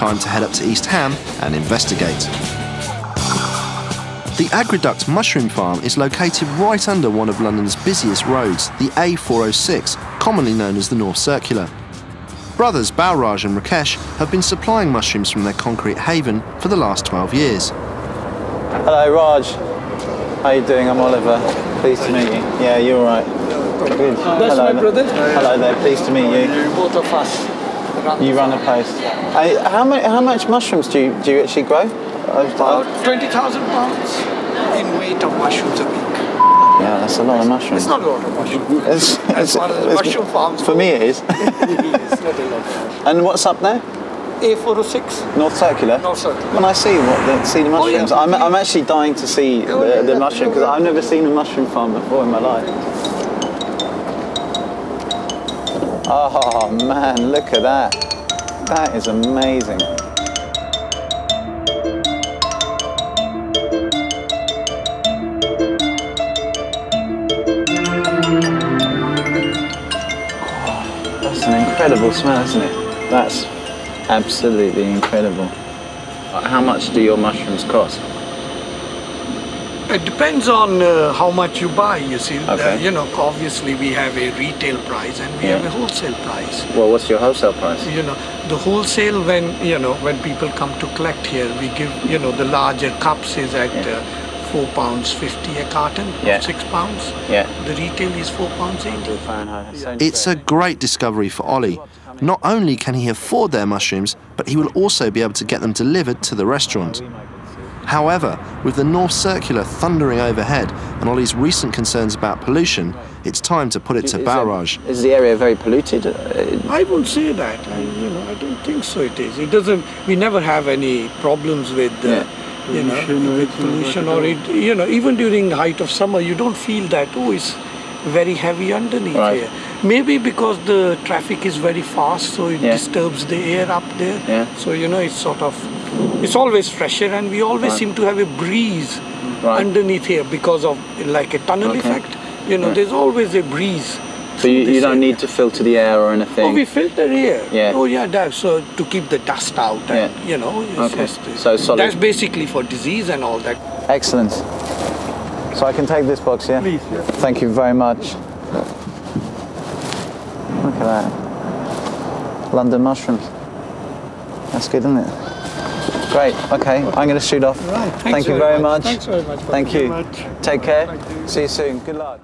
time to head up to East Ham and investigate. The Agriduct Mushroom Farm is located right under one of London's busiest roads, the A406, commonly known as the North Circular. Brothers Balraj and Rakesh have been supplying mushrooms from their concrete haven for the last 12 years. Hello, Raj. How are you doing? I'm Oliver. Pleased to meet you. Yeah, you're all right. Good. That's my brother. Hello there. Pleased to meet you. Both of us. You run a place. How much mushrooms do you actually grow? About 20,000 pounds in weight of mushrooms a week. Yeah, that's a lot of mushrooms. It's not a lot of mushrooms. As far as mushroom farms for me, it is. It's not a lot. And what's up there? A406. North Circular? North Circular. When I see the mushrooms, yeah. I'm actually dying to see the mushroom, because I've never seen a mushroom farm before in my life. Oh man, look at that. That is amazing. Oh, that's an incredible smell, isn't it? That's absolutely incredible. How much do your mushrooms cost? It depends on how much you buy, you see. Okay. Obviously we have a retail price and we have a wholesale price. Well, what's your wholesale price? The wholesale, when people come to collect here, we give, the larger cups is at £4.50 a carton, £6. Yeah. The retail is £4.80. It's a great discovery for Ollie. Not only can he afford their mushrooms, but he will also be able to get them delivered to the restaurant. However, with the North Circular thundering overhead and Ollie's recent concerns about pollution, it's time to put it to Balraj. Is the area very polluted? I won't say that. I don't think so. It is. It doesn't. We never have any problems with, with pollution or even during the height of summer, you don't feel that. Oh, it's very heavy underneath here. Maybe because the traffic is very fast, so it disturbs the air up there. Yeah. So it's always fresher, and we always seem to have a breeze underneath here because of like a tunnel effect. There's always a breeze. So you don't need to filter the air or anything? Oh, we filter air. Yeah. Oh yeah, so to keep the dust out. And, So solid. That's basically for disease and all that. Excellent. So I can take this box, yeah? Please, yeah. Thank you very much. Look at that. London mushrooms. That's good, isn't it? Great. Okay, I'm going to shoot off. Right. Thank you very much. Thanks very much. Thank you. Very much. Take care. Thank you. See you soon. Good luck.